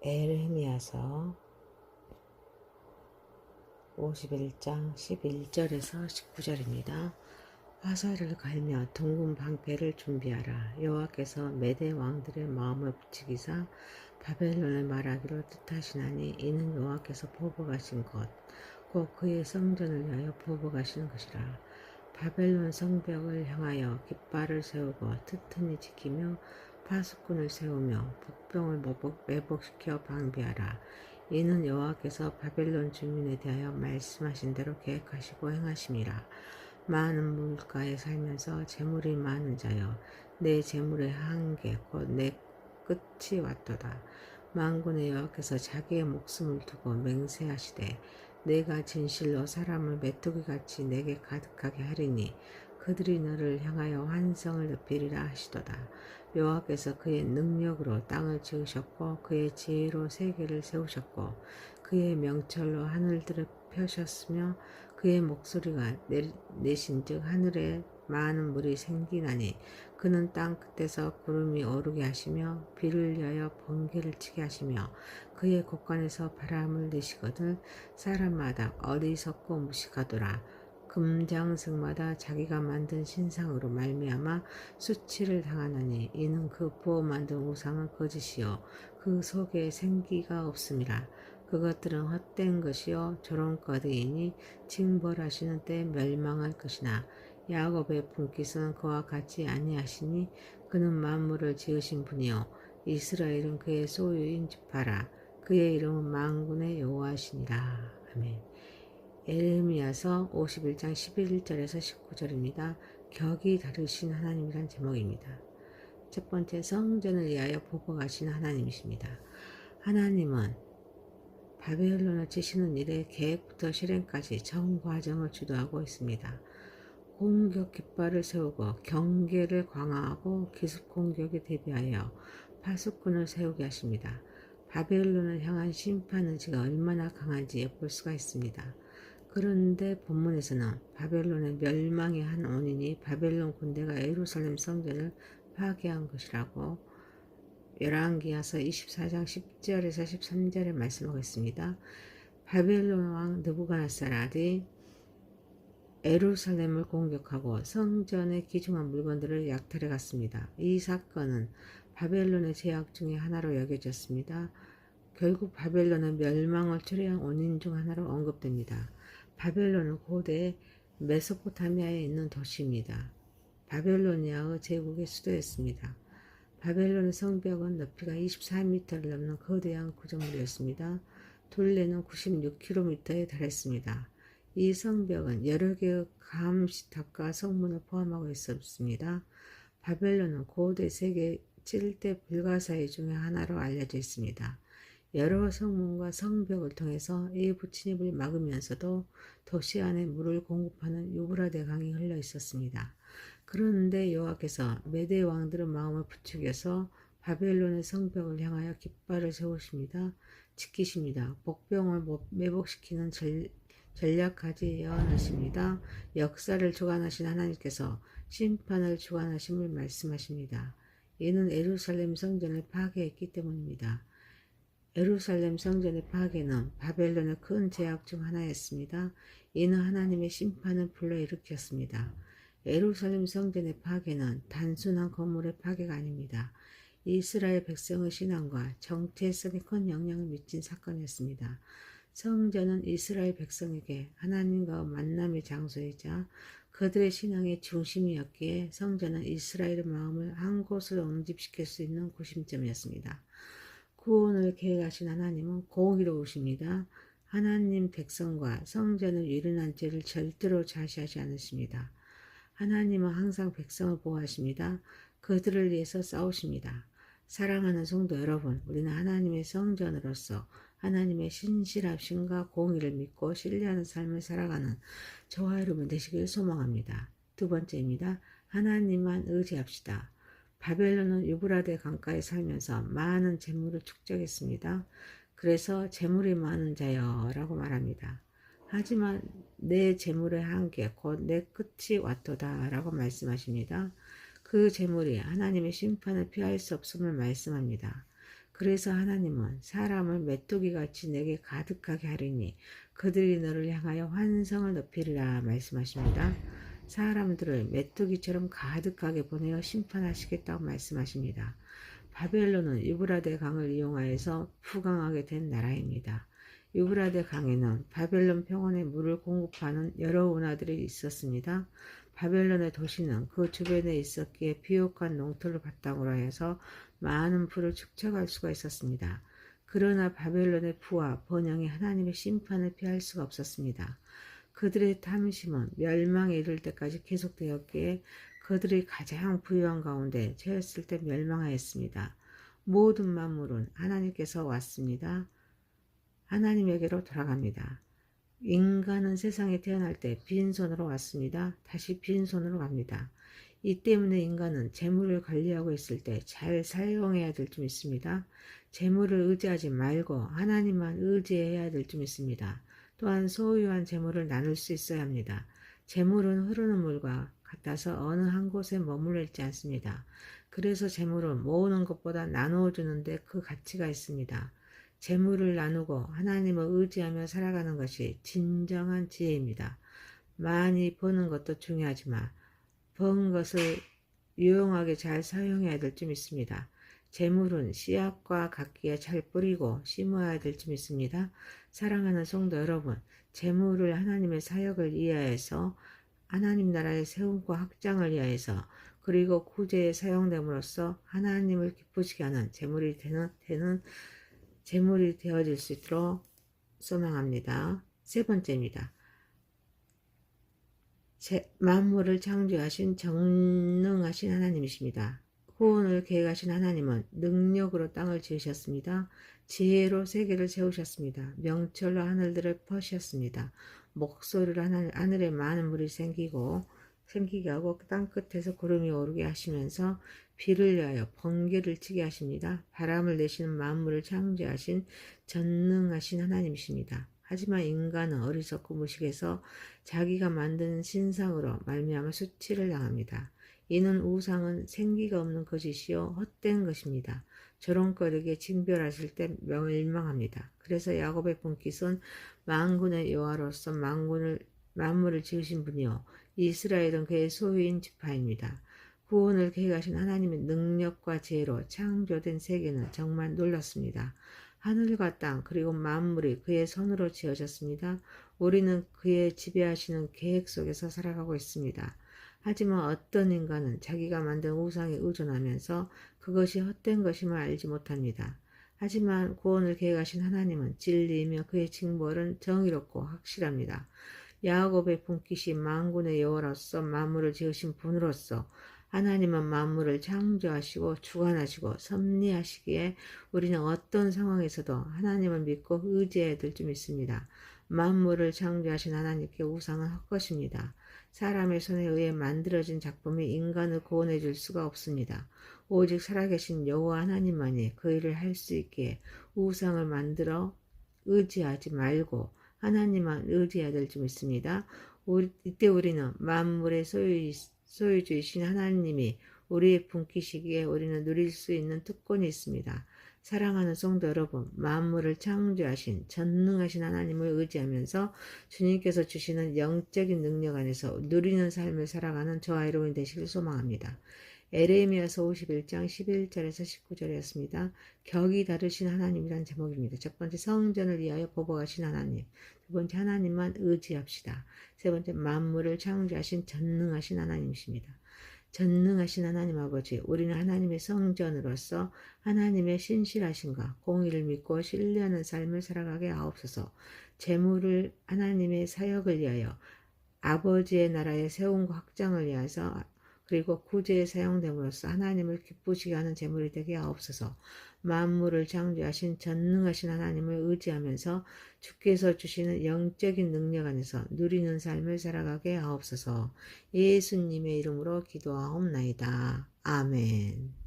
에레미야서 51장 11절에서 19절입니다. 화살을 갈며 둥근 방패를 준비하라. 여호와께서 메대 왕들의 마음을 붙이기사 바벨론을 말하기로 뜻하시나니 이는 여호와께서 보복하신 것 곧 그의 성전을 위하여 보복하시는 것이라. 바벨론 성벽을 향하여 깃발을 세우고 튼튼히 지키며 파수꾼을 세우며 복병을 매복시켜 방비하라. 이는 여호와께서 바벨론 주민에 대하여 말씀하신 대로 계획하시고 행하심이라. 많은 물가에 살면서 재물이 많은 자여, 내 재물의 한계 곧 내 끝이 왔도다. 만군의 여호와께서 자기의 목숨을 두고 맹세하시되 내가 진실로 사람을 메뚜기같이 내게 가득하게 하리니 그들이 너를 향하여 환성을 높이리라 하시도다. 여호와께서 그의 능력으로 땅을 지으셨고 그의 지혜로 세계를 세우셨고 그의 명철로 하늘들을 펴셨으며 그의 목소리가 내신즉 하늘에 많은 물이 생기나니 그는 땅 끝에서 구름이 오르게 하시며 비를 위하여 번개를 치게 하시며 그의 곳간에서 바람을 내시거든 사람마다 어리석고 무식하더라. 금장승마다 자기가 만든 신상으로 말미암아 수치를 당하나니 이는 그 부어 만든 우상은 거짓이요 그 속에 생기가 없음이라. 그것들은 헛된 것이요 조롱거리이니 징벌하시는 때 멸망할 것이나 야곱의 분깃은 그와 같이 아니하시니 그는 만물을 지으신 분이요 이스라엘은 그의 소유인 지파라. 그의 이름은 만군의 여호와시니라. 아멘. 에레미야서 51장 11절에서 19절입니다. 격이 다르신 하나님이란 제목입니다. 첫 번째, 성전을 위하여 보복하신 하나님이십니다. 하나님은 바벨론을 치시는 일의 계획부터 실행까지 전 과정을 주도하고 있습니다. 공격 깃발을 세우고 경계를 강화하고 기습 공격에 대비하여 파수꾼을 세우게 하십니다. 바벨론을 향한 심판 의지가 얼마나 강한지 볼 수가 있습니다. 그런데 본문에서는 바벨론의 멸망의 한 원인이 바벨론 군대가 예루살렘 성전을 파괴한 것이라고 열왕기하서 24장 10절에서 13절에 말씀하고 있습니다. 바벨론 왕 느부갓네살이 예루살렘을 공격하고 성전의 귀중한 물건들을 약탈해 갔습니다. 이 사건은 바벨론의 죄악 중에 하나로 여겨졌습니다. 결국 바벨론은 멸망을 초래한 원인 중 하나로 언급됩니다. 바벨론은 고대 메소포타미아에 있는 도시입니다. 바벨로니아의 제국의 수도였습니다. 바벨론의 성벽은 높이가 24m를 넘는 거대한 구조물이었습니다. 둘레는 96km에 달했습니다. 이 성벽은 여러 개의 감시탑과 성문을 포함하고 있었습니다. 바벨론은 고대 세계 7대 불가사의 중에 하나로 알려져 있습니다. 여러 성문과 성벽을 통해서 일부 침입을 막으면서도 도시 안에 물을 공급하는 유브라데 강이 흘러 있었습니다. 그런데 여호와께서 메대 왕들의 마음을 부추겨서 바벨론의 성벽을 향하여 깃발을 세우십니다. 지키십니다. 복병을 매복시키는 전략까지 예언하십니다. 역사를 주관하신 하나님께서 심판을 주관하심을 말씀하십니다. 이는 예루살렘 성전을 파괴했기 때문입니다. 예루살렘 성전의 파괴는 바벨론의 큰 죄악 중 하나였습니다. 이는 하나님의 심판을 불러일으켰습니다. 예루살렘 성전의 파괴는 단순한 건물의 파괴가 아닙니다. 이스라엘 백성의 신앙과 정체성에 큰 영향을 미친 사건이었습니다. 성전은 이스라엘 백성에게 하나님과 만남의 장소이자 그들의 신앙의 중심이었기에 성전은 이스라엘의 마음을 한 곳으로 응집시킬 수 있는 구심점이었습니다. 구원을 계획하신 하나님은 공의로우십니다. 하나님 백성과 성전을 유린한 죄를 절대로 자시하지 않으십니다. 하나님은 항상 백성을 보호하십니다. 그들을 위해서 싸우십니다. 사랑하는 성도 여러분, 우리는 하나님의 성전으로서 하나님의 신실하심과 공의를 믿고 신뢰하는 삶을 살아가는 저와 여러분 되시길 소망합니다. 두 번째입니다. 하나님만 의지합시다. 바벨론은 유브라데 강가에 살면서 많은 재물을 축적했습니다. 그래서 재물이 많은 자여 라고 말합니다. 하지만 내 재물의 한계 곧 내 끝이 왔도다 라고 말씀하십니다. 그 재물이 하나님의 심판을 피할 수 없음을 말씀합니다. 그래서 하나님은 사람을 메뚜기같이 내게 가득하게 하리니 그들이 너를 향하여 환성을 높이리라 말씀하십니다. 사람들을 메뚜기처럼 가득하게 보내어 심판하시겠다고 말씀하십니다. 바벨론은 유브라데 강을 이용하여서 부강하게 된 나라입니다. 유브라데 강에는 바벨론 평원에 물을 공급하는 여러 운하들이 있었습니다. 바벨론의 도시는 그 주변에 있었기에 비옥한 농토를 바탕으로 해서 많은 풀을 축적할 수가 있었습니다. 그러나 바벨론의 부와 번영이 하나님의 심판을 피할 수가 없었습니다. 그들의 탐심은 멸망에 이를 때까지 계속되었기에 그들이 가장 부유한 가운데 처했을 때 멸망하였습니다. 모든 만물은 하나님께서 왔습니다. 하나님에게로 돌아갑니다. 인간은 세상에 태어날 때 빈손으로 왔습니다. 다시 빈손으로 갑니다. 이 때문에 인간은 재물을 관리하고 있을 때 잘 사용해야 될 줄 믿습니다. 재물을 의지하지 말고 하나님만 의지해야 될 줄 믿습니다. 또한 소유한 재물을 나눌 수 있어야 합니다. 재물은 흐르는 물과 같아서 어느 한 곳에 머물러 있지 않습니다. 그래서 재물은 모으는 것보다 나누어 주는데 그 가치가 있습니다. 재물을 나누고 하나님을 의지하며 살아가는 것이 진정한 지혜입니다. 많이 버는 것도 중요하지만 번 것을 유용하게 잘 사용해야 될 줄 믿습니다. 재물은 씨앗과 같기에 잘 뿌리고 심어야 될 줄 믿습니다. 사랑하는 성도 여러분, 재물을 하나님의 사역을 위하여서 하나님 나라의 세움과 확장을 위하여서 그리고 구제에 사용됨으로써 하나님을 기쁘시게 하는 재물이 재물이 되어질 수 있도록 소망합니다. 세 번째입니다. 만물을 창조하신 전능하신 하나님이십니다. 구원을 계획하신 하나님은 능력으로 땅을 지으셨습니다. 지혜로 세계를 세우셨습니다. 명철로 하늘들을 퍼셨습니다. 목소리로 하늘에 많은 물이 생기게 하고 땅끝에서 구름이 오르게 하시면서 비를 위하여 번개를 치게 하십니다. 바람을 내시는 만물을 창조하신 전능하신 하나님이십니다. 하지만 인간은 어리석고 무식해서 자기가 만든 신상으로 말미암아 수치를 당합니다. 이는 우상은 생기가 없는 거짓이요 헛된 것입니다. 조롱거리게 징별하실 때 멸망합니다. 그래서 야곱의 분깃은 만군의 여호와로서 만물을 지으신 분이요 이스라엘은 그의 소유인 지파입니다. 구원을 계획하신 하나님의 능력과 지혜로 창조된 세계는 정말 놀랍습니다. 하늘과 땅 그리고 만물이 그의 손으로 지어졌습니다. 우리는 그의 지배하시는 계획 속에서 살아가고 있습니다. 하지만 어떤 인간은 자기가 만든 우상에 의존하면서 그것이 헛된 것임을 알지 못합니다. 하지만 구원을 계획하신 하나님은 진리이며 그의 징벌은 정의롭고 확실합니다. 야곱의 분깃이 만군의 여호와로서 만물을 지으신 분으로서 하나님은 만물을 창조하시고 주관하시고 섭리하시기에 우리는 어떤 상황에서도 하나님을 믿고 의지해야 될 줄 믿습니다. 만물을 창조하신 하나님께 우상은 헛것입니다. 사람의 손에 의해 만들어진 작품이 인간을 구원해 줄 수가 없습니다. 오직 살아계신 여호와 하나님만이 그 일을 할 수 있기에 우상을 만들어 의지하지 말고 하나님만 의지해야 될 줄 믿습니다. 이때 우리는 만물의 소유주이신 하나님이 우리의 분깃이기에 우리는 누릴 수 있는 특권이 있습니다. 사랑하는 성도 여러분, 만물을 창조하신 전능하신 하나님을 의지하면서 주님께서 주시는 영적인 능력 안에서 누리는 삶을 살아가는 저와 여러분이 되시길 소망합니다. 에레미야서 51장 11절에서 19절이었습니다. 격이 다르신 하나님이란 제목입니다. 첫 번째, 성전을 위하여 보복하신 하나님. 두 번째, 하나님만 의지합시다. 세 번째, 만물을 창조하신 전능하신 하나님이십니다. 전능하신 하나님 아버지, 우리는 하나님의 성전으로서 하나님의 신실하심과 공의를 믿고 신뢰하는 삶을 살아가게 하옵소서. 재물을 하나님의 사역을 위하여 아버지의 나라의 세움과 확장을 위해서 그리고 구제에 사용됨으로써 하나님을 기쁘시게 하는 재물이 되게 하옵소서. 만물을 창조하신 전능하신 하나님을 의지하면서 주께서 주시는 영적인 능력 안에서 누리는 삶을 살아가게 하옵소서. 예수님의 이름으로 기도하옵나이다. 아멘.